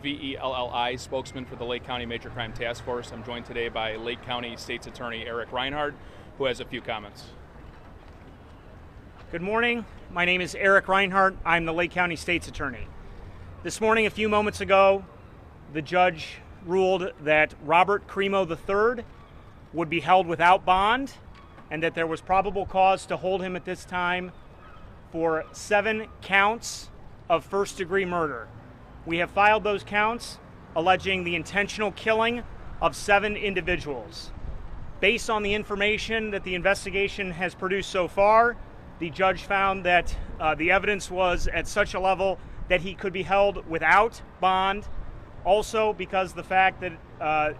VELLI, spokesman for the Lake County Major Crime Task Force. I'm joined today by Lake County State's Attorney Eric Reinhardt, who has a few comments. Good morning. My name is Eric Reinhardt. I'm the Lake County State's Attorney. This morning, a few moments ago, the judge ruled that Robert Cremo III would be held without bond and that there was probable cause to hold him at this time for 7 counts of first-degree murder. We have filed those counts alleging the intentional killing of 7 individuals. Based on the information that the investigation has produced so far, the judge found that the evidence was at such a level that he could be held without bond. Also, because the fact that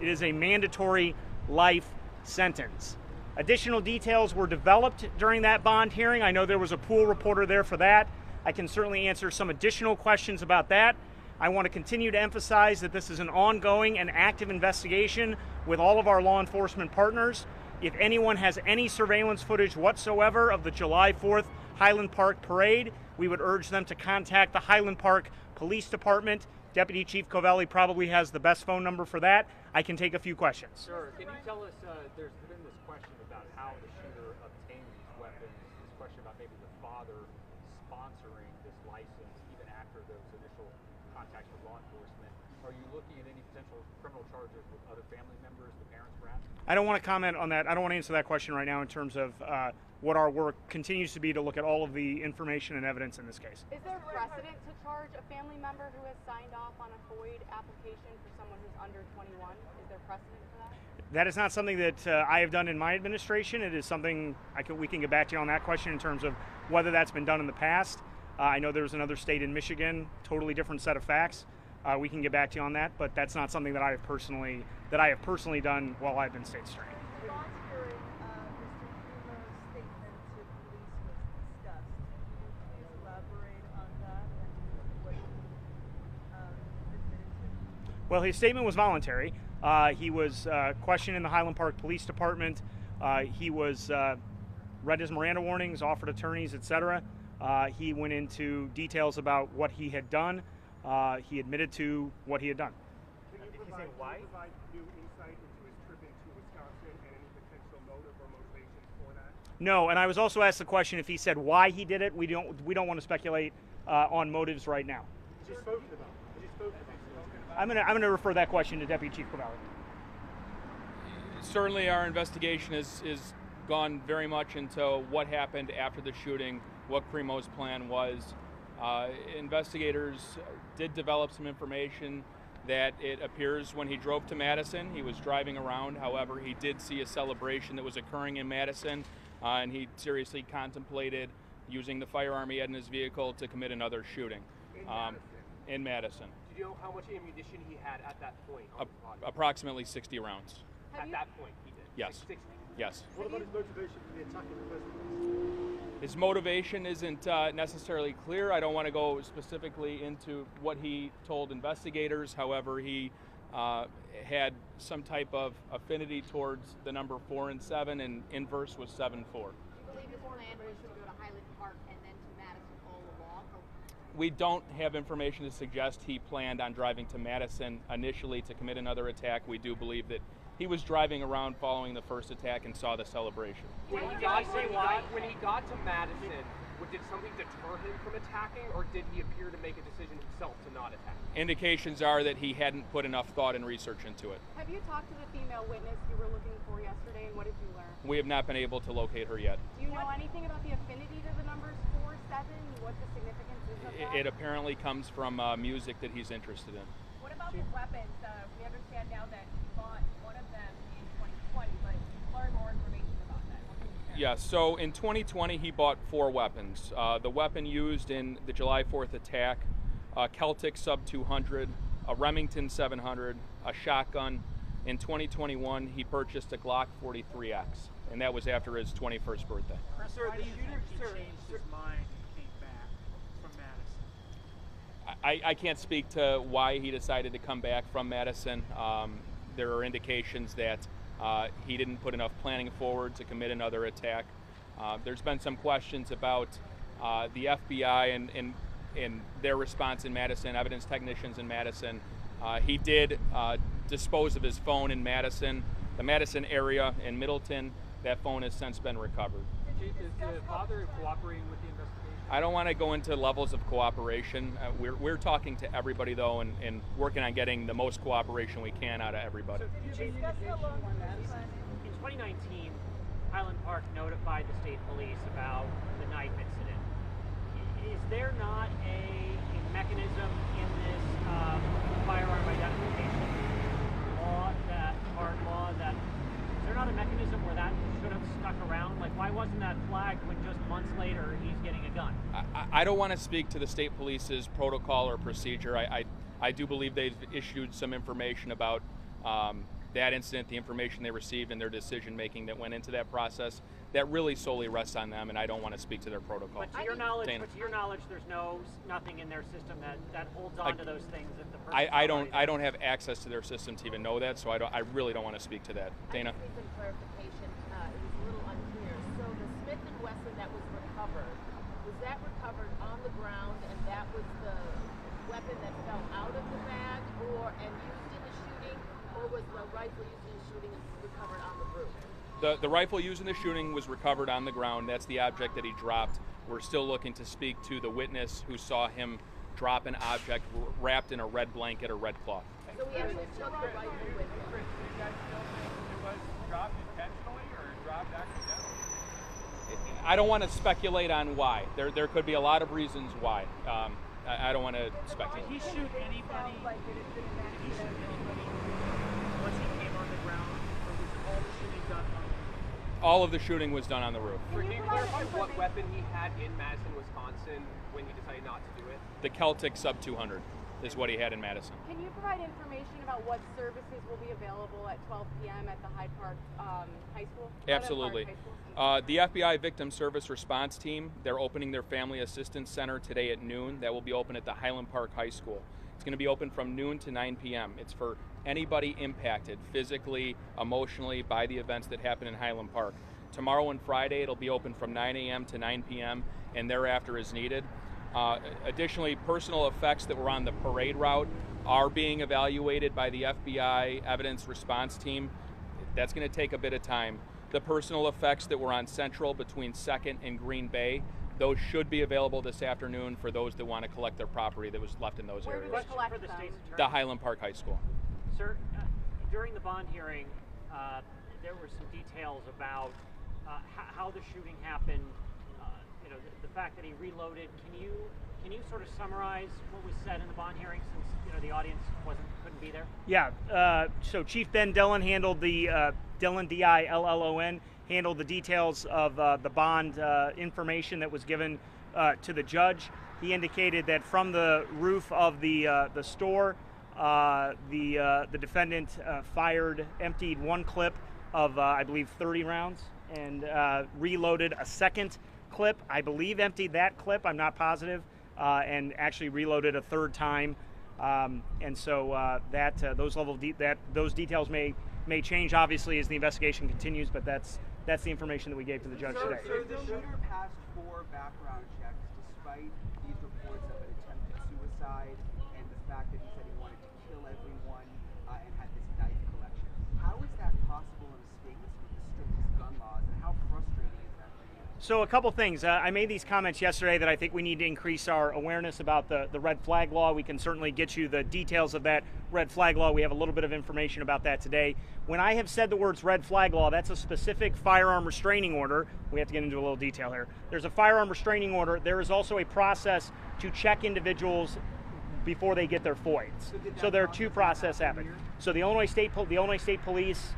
it is a mandatory life sentence. Additional details were developed during that bond hearing. I know there was a pool reporter there for that. I can certainly answer some additional questions about that. I want to continue to emphasize that this is an ongoing and active investigation with all of our law enforcement partners. If anyone has any surveillance footage whatsoever of the July 4th Highland Park parade, we would urge them to contact the Highland Park Police Department. Deputy Chief Covelli probably has the best phone number for that. I can take a few questions. Sure. Can you tell us, there's been this question about how the shooter obtained these weapons, this question about maybe the father sponsoring this license even after those initial contacts with law enforcement. Are you looking at any potential criminal charges with other family members, the parents perhaps? I don't want to comment on that. I don't want to answer that question right now in terms of what our work continues to be to look at all of the information and evidence in this case. Is there precedent to charge a family member who has signed off on a FOID application for someone who's under 21? Is there precedent for that? That is not something that I have done in my administration. It is something we can get back to you on that question in terms of whether that's been done in the past. I know there's another state in Michigan, totally different set of facts. We can get back to you on that, but that's not something that I have personally done while I've been state's attorney. The bond hearing, Mr. Cremo's statement to police was discussed. Can you please elaborate on that and what he admitted to? Well, his statement was voluntary. He was questioned in the Highland Park Police Department. He was read his Miranda warnings, offered attorneys, etc. He went into details about what he had done. He admitted to what he had done. Can you provide new insight into his trip into Wisconsin and any potential motive or motivations for that? No, and I was also asked the question if he said why he did it. We don't want to speculate on motives right now. Has he spoken about it? Has he spoken about it? I'm gonna refer that question to Deputy Chief Covelli. Certainly our investigation is gone very much into what happened after the shooting, what Cremo's plan was. Investigators did develop some information that it appears when he drove to Madison, he was driving around. However, he did see a celebration that was occurring in Madison, and he seriously contemplated using the firearm he had in his vehicle to commit another shooting. In Madison. Do you know how much ammunition he had at that point on his body? Approximately 60 rounds. At that point, he did? Yes. 60? Yes. What about his motivation for the attack in the first place? His motivation isn't necessarily clear. I don't want to go specifically into what he told investigators. However, he had some type of affinity towards the number 4 and 7, and inverse was 7-4. Do you believe his plan was to go to Highland Park and then to Madison all along? We don't have information to suggest he planned on driving to Madison initially to commit another attack. We do believe that he was driving around following the first attack and saw the celebration. When he got to Madison, did something deter him from attacking, or did he appear to make a decision himself to not attack? Indications are that he hadn't put enough thought and research into it. Have you talked to the female witness you were looking for yesterday, and what did you learn? We have not been able to locate her yet. Do you know anything about the affinity to the numbers 4, 7, what the significance is of that? It apparently comes from music that he's interested in. What about his weapons? We understand now that he bought one of them in 2020, but learn more information about that. Yeah, so in 2020 he bought 4 weapons. The weapon used in the July 4th attack, a Celtic Sub 200, a Remington 700, a shotgun. In 2021 he purchased a Glock 43X, and that was after his 21st birthday. Sir, the shooter changed his mind and came back from Madison. I can't speak to why he decided to come back from Madison. There are indications that he didn't put enough planning forward to commit another attack. There's been some questions about the FBI and their response in Madison, evidence technicians in Madison He did dispose of his phone in Madison, the Madison area in Middleton. That phone has since been recovered. Chief, is the father cooperating with the investigation? I don't want to go into levels of cooperation. We're talking to everybody, though, and working on getting the most cooperation we can out of everybody. Did you discuss how long this was? In 2019, Highland Park notified the state police about the knife incident. Is there not a mechanism in this firearm identification law, that hard law, that is there not a mechanism where that should have stuck around? Like, why wasn't that flagged when just months later he's getting a gun? I don't want to speak to the state police's protocol or procedure. I do believe they've issued some information about that incident, the information they received, and their decision making that went into that process. That really solely rests on them, and I don't want to speak to their protocol. But to your knowledge, Dana. there's nothing in their system that holds on to those things that the person. I don't have access to their system to even know that, so I really don't want to speak to that. Dana. I just need some clarification. It was a little unclear. So the Smith & Wesson that was recovered on the ground, and that was the weapon that fell out of the bag, and used in the shooting, or was the rifle used in the shooting recovered on the roof? The rifle used in the shooting was recovered on the ground. That's the object that he dropped. We're still looking to speak to the witness who saw him drop an object wrapped in a red blanket or red cloth. So we actually took the rifle with him. Chris, do you guys still think it was dropped intentionally or dropped accidentally? I don't want to speculate on why. There could be a lot of reasons why. I don't want to speculate. Did he shoot anybody? Once he came on the ground, or was all the shooting done on the roof? All of the shooting was done on the roof. Can you clarify what weapon he had in Madison, Wisconsin when he decided not to do it? The Celtic Sub 200 is what he had in Madison. Can you provide information about what services will be available at 12 p.m. at the Hyde Park High School? Absolutely. The FBI Victim Service Response Team, they're opening their Family Assistance Center today at noon. That will be open at the Highland Park High School. It's going to be open from noon to 9 p.m. It's for anybody impacted physically, emotionally by the events that happen in Highland Park. Tomorrow and Friday, it'll be open from 9 a.m. to 9 p.m. and thereafter as needed. Additionally, personal effects that were on the parade route are being evaluated by the FBI Evidence Response Team. That's going to take a bit of time. The personal effects that were on Central between 2nd and Green Bay, those should be available this afternoon for those that want to collect their property that was left in those areas. Question for the state's attorney. The Highland Park High School. Sir, during the bond hearing, there were some details about how the shooting happened. The fact that he reloaded. Can you sort of summarize what was said in the bond hearing, since the audience couldn't be there? Yeah. So Chief Ben Dillon handled the Dillon D-I-L-L-O-N handled the details of the bond information that was given to the judge. He indicated that from the roof of the store, the defendant emptied one clip of I believe 30 rounds and reloaded a second clip. I believe emptied that clip. I'm not positive, and actually reloaded a third time. And so those details may change obviously as the investigation continues, but that's the information that we gave to the judge today. So the shooter passed 4 background checks despite these reports of an attempted suicide and the fact that he said he wanted to kill everyone and had this knife collection. How is that possible in a state with the strictest gun laws, and how frustrating is that for you? So a couple things. I made these comments yesterday that I think we need to increase our awareness about the red flag law. We can certainly get you the details of that red flag law. We have a little bit of information about that today. When I have said the words red flag law, that's a specific firearm restraining order. We have to get into a little detail here. There's a firearm restraining order. There is also a process to check individuals before they get their FOIDs. So there are 2 processes happening. So the Illinois State Police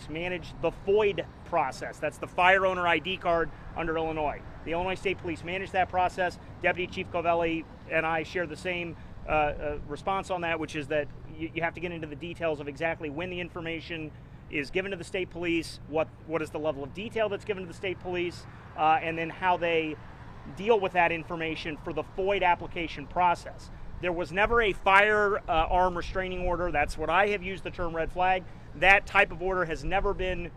manage the FOID process. That's the fire owner ID card under Illinois. The Illinois State Police manage that process. Deputy Chief Covelli and I share the same response on that, which is that you have to get into the details of exactly when the information is given to the state police, what is the level of detail that's given to the state police, and then how they deal with that information for the FOID application process. There was never a firearm restraining order. That's what I have used the term red flag. That type of order has never been,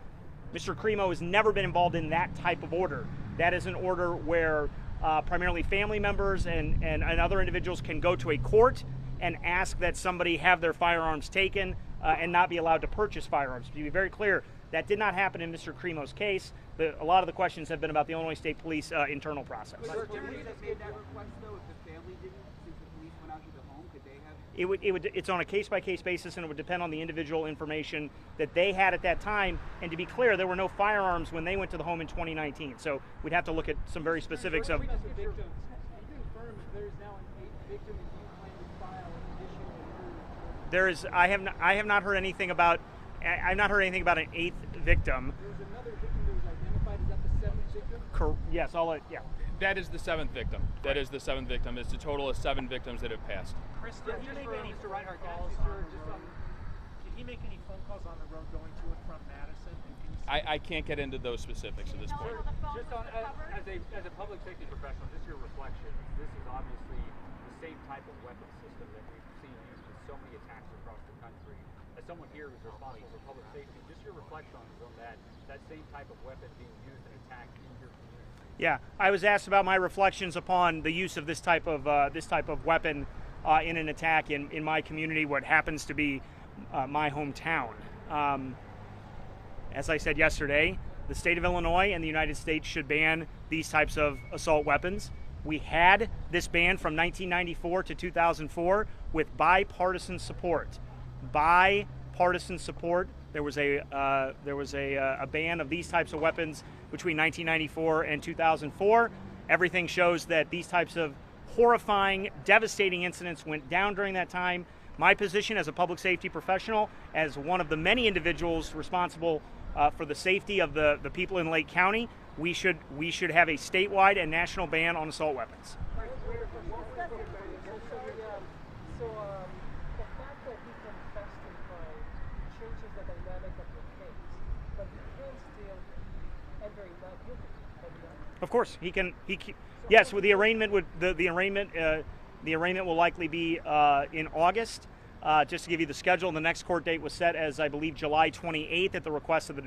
Mr. Cremo has never been involved in that type of order. That is an order where primarily family members and other individuals can go to a court and ask that somebody have their firearms taken and not be allowed to purchase firearms. To be very clear, that did not happen in Mr. Cremo's case. A lot of the questions have been about the Illinois State Police internal process. Was the police that made that request, though, if the family didn't, since the police went out to the home, could they have? It's on a case-by-case basis, and it would depend on the individual information that they had at that time. And to be clear, there were no firearms when they went to the home in 2019. So we'd have to look at some very specifics of. There is. I have not heard anything about. I've not heard anything about an 8th victim. There was another victim that was identified. Is that the 7th victim? Yes, I'll let. Yeah. That is the 7th victim. That is the 7th victim. It's a total of 7 victims that have passed. Chris, did he make any Mr. Reinhardt, can I calls ask you, on sir, the just road? on Did he make any phone calls on the road going to and from Madison? And can you I can't get into those specifics at this point. just on as a public safety professional, just your reflection. This is obviously the same type of weapon system that we've seen used in so many attacks across the country. As someone here who's responsible for public safety, just your reflections on that same type of weapon being used in attack in your community. Yeah, I was asked about my reflections upon the use of this type of weapon in an attack in my community, what happens to be my hometown. As I said yesterday, the state of Illinois and the United States should ban these types of assault weapons. We had this ban from 1994 to 2004 with bipartisan support. Bipartisan support. There was a ban of these types of weapons between 1994 and 2004. Everything shows that these types of horrifying, devastating incidents went down during that time. My position as a public safety professional, as one of the many individuals responsible for the safety of the people in Lake County, we should have a statewide and national ban on assault weapons. So the fact that he confessed in crime changes the dynamic of your case, but he can still enter a not guilty plea. Of course, he can. Yes, with the arraignment the arraignment will likely be in August. Just to give you the schedule, the next court date was set as, I believe, July 28th at the request of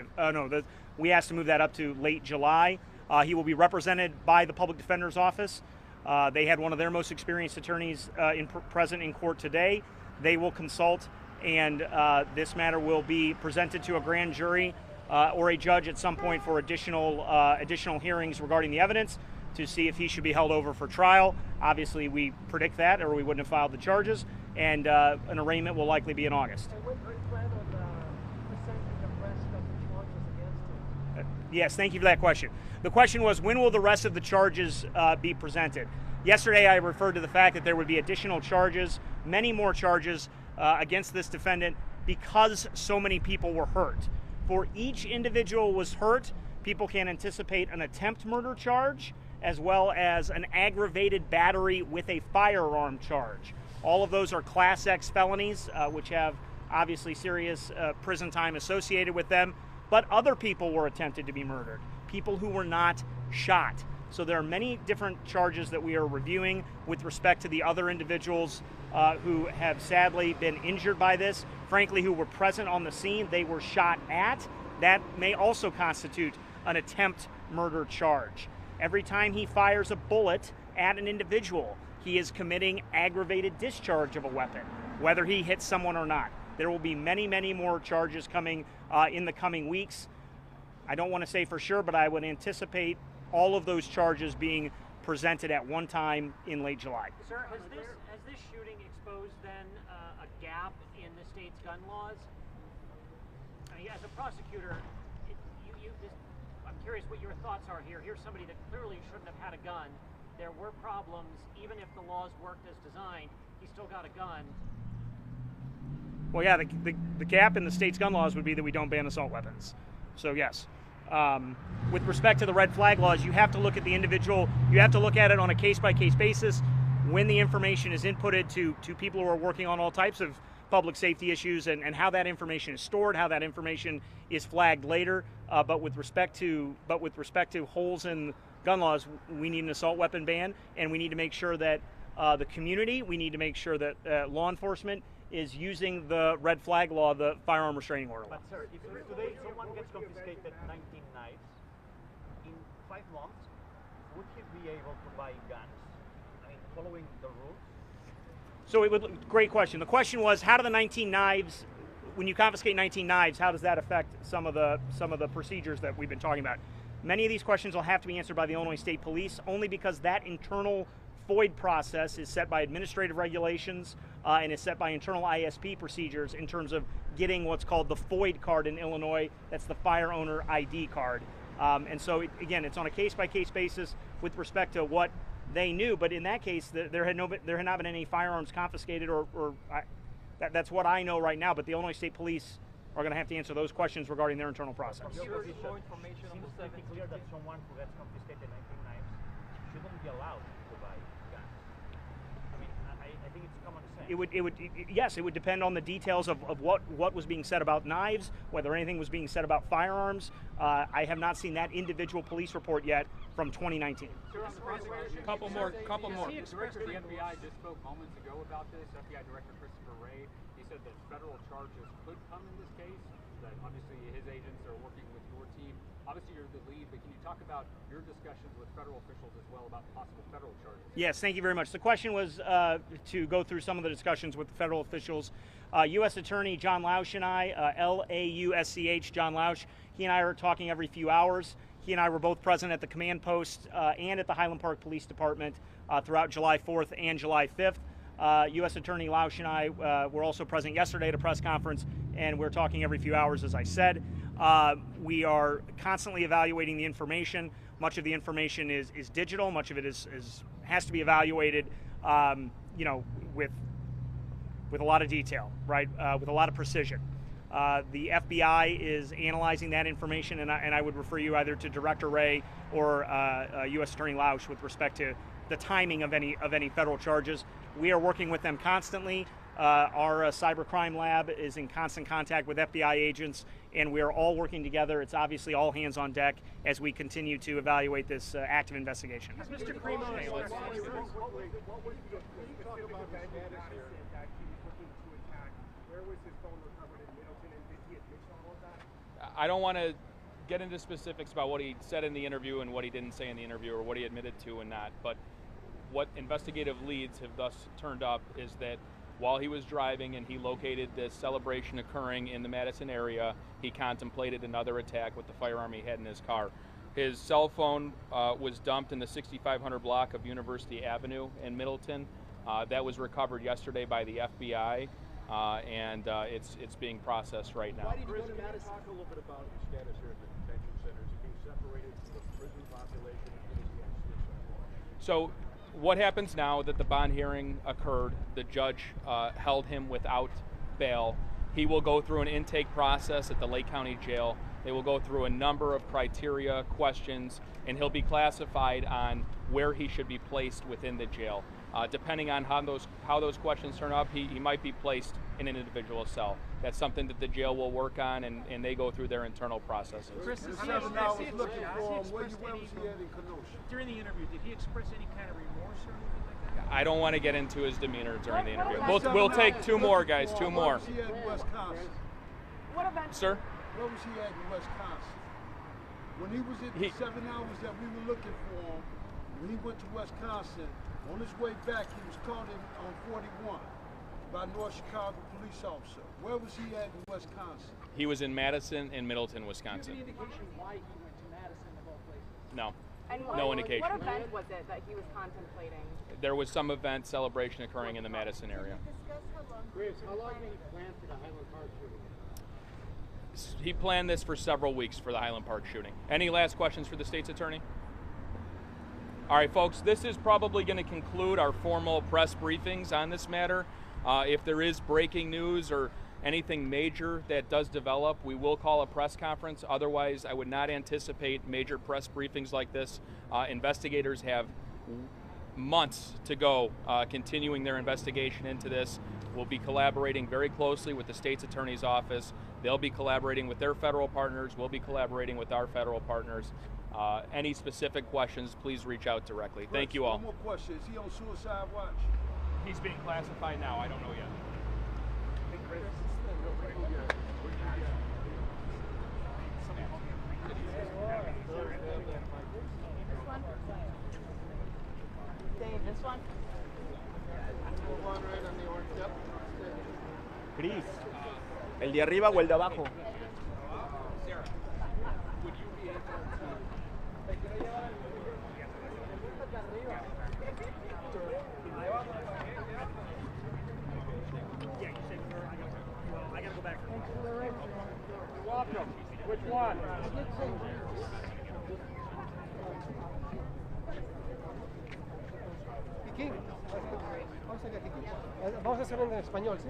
we asked to move that up to late July. He will be represented by the Public Defender's Office. They had one of their most experienced attorneys present in court today. They will consult, and this matter will be presented to a grand jury or a judge at some point for additional hearings regarding the evidence to see if he should be held over for trial. Obviously, we predict that, or we wouldn't have filed the charges, and an arraignment will likely be in August. And when do you plan on presenting the rest of the charges against him? Yes, thank you for that question. The question was, when will the rest of the charges be presented? Yesterday, I referred to the fact that there would be additional charges, many more charges against this defendant because so many people were hurt. For each individual was hurt, people can anticipate an attempt murder charge as well as an aggravated battery with a firearm charge. All of those are Class X felonies, which have obviously serious prison time associated with them. But other people were attempted to be murdered, people who were not shot. So there are many different charges that we are reviewing with respect to the other individuals who have sadly been injured by this, frankly, who were present on the scene, they were shot at. That may also constitute an attempt murder charge. Every time he fires a bullet at an individual, he is committing aggravated discharge of a weapon, whether he hits someone or not. There will be many, many more charges coming in the coming weeks. I don't want to say for sure, but I would anticipate all of those charges being presented at one time in late July. Sir, has this shooting exposed then a gap in the state's gun laws? I mean, as a prosecutor, I'm curious what your thoughts are here. Here's somebody that clearly shouldn't have had a gun. There were problems. Even if the laws worked as designed, he still got a gun. Well, yeah, the gap in the state's gun laws would be that we don't ban assault weapons. So, yes. With respect to the red flag laws, you have to look at the individual. You have to look at it on a case-by-case basis. When the information is inputted to people who are working on all types of public safety issues and how that information is stored, how that information is flagged later. But with respect to holes in gun laws, we need an assault weapon ban, and we need to make sure that the community, we need to make sure that law enforcement is using the red flag law, the firearm restraining order law. But sir, if today someone gets confiscated 19 knives, in 5 months, would he be able to buy guns? I mean, following the rules? So great question. The question was, how do the 19 knives, when you confiscate 19 knives, how does that affect some of the procedures that we've been talking about? Many of these questions will have to be answered by the Illinois State Police, only because that internal FOID process is set by administrative regulations and is set by internal ISP procedures in terms of getting what's called the FOID card in Illinois. That's the Fire Owner ID card. And so, again, it's on a case-by-case basis with respect to what they knew. But in that case, there had not been any firearms confiscated, that's what I know right now. But the Illinois State Police are going to have to answer those questions regarding their internal process. Seems pretty clear that someone who gets confiscated 19 knives shouldn't be allowed to buy guns. I mean, I think it's common sense. Yes, it would depend on the details of what was being said about knives, whether anything was being said about firearms. I have not seen that individual police report yet from 2019. Couple more. The director of the FBI just spoke moments ago about this. FBI Director Christopher Wray. He said that federal charges could come in this case. That obviously his agents are working with your team. Obviously you're the lead, but can you talk about your discussions with federal officials as well about possible federal charges? Yes, thank you very much. The question was to go through some of the discussions with federal officials. U.S. Attorney John Lausch and I, L-A-U-S-C-H, John Lausch, he and I are talking every few hours. He and I were both present at the command post and at the Highland Park Police Department throughout July 4th and July 5th. U.S. Attorney Lausch and I were also present yesterday at a press conference, and we're talking every few hours, as I said. We are constantly evaluating the information. Much of the information is digital. Much of it has to be evaluated, with a lot of detail, right? With a lot of precision. The FBI is analyzing that information, and I would refer you either to Director Wray or U.S. Attorney Lausch with respect to the timing of any federal charges. We are working with them constantly. Our cybercrime lab is in constant contact with FBI agents, and we are all working together. It's obviously all hands on deck as we continue to evaluate this active investigation. Mr. Primo, I don't want to get into specifics about what he said in the interview and what he didn't say in the interview, or what he admitted to and not, but what investigative leads have thus turned up is that while he was driving and he located this celebration occurring in the Madison area, he contemplated another attack with the firearm he had in his car. His cell phone was dumped in the 6500 block of University Avenue in Middleton. That was recovered yesterday by the FBI, and it's being processed right now. Why did you go to Madison? Talk a little bit about his status here at the detention center. Is he being separated from the prison population? So what happens now that the bond hearing occurred, the judge held him without bail. He will go through an intake process at the Lake County Jail. They will go through a number of criteria, questions, and he'll be classified on where he should be placed within the jail. Depending on how those questions turn up, he might be placed in an individual cell. That's something that the jail will work on, and they go through their internal processes. Chris, during the interview, did he express any kind of remorse or anything like that? I don't want to get into his demeanor during the interview. We'll take two more, guys, two more. Where was he at in Wisconsin? What event? Sir? Where was he at in Wisconsin? When he was at the 7 hours that we were looking for him, when he went to Wisconsin, on his way back, he was caught on 41 by a North Chicago police officer. Where was he at in Wisconsin? He was in Madison and Middleton, Wisconsin. Do you have any indication why he went to Madison of all places? No. And No indication. What event was it that he was contemplating? There was some event, celebration occurring in the Madison area. Chris, how long did he plan for the Highland Park shooting? He planned this for several weeks for the Highland Park shooting. Any last questions for the state's attorney? All right, folks, this is probably going to conclude our formal press briefings on this matter. If there is breaking news or anything major that does develop, we will call a press conference. Otherwise, I would not anticipate major press briefings like this. Investigators have months to go continuing their investigation into this. We'll be collaborating very closely with the state's attorney's office. They'll be collaborating with their federal partners. We'll be collaborating with our federal partners. Any specific questions, please reach out directly. Thank you all. One more question. Is he on suicide watch? He's being classified now. I don't know yet. Dave, this one? One right on the Chris, ¿el de arriba o el de abajo? I gotta go back. You're welcome. Which one? King, vamos a hacerlo en español, ¿sí?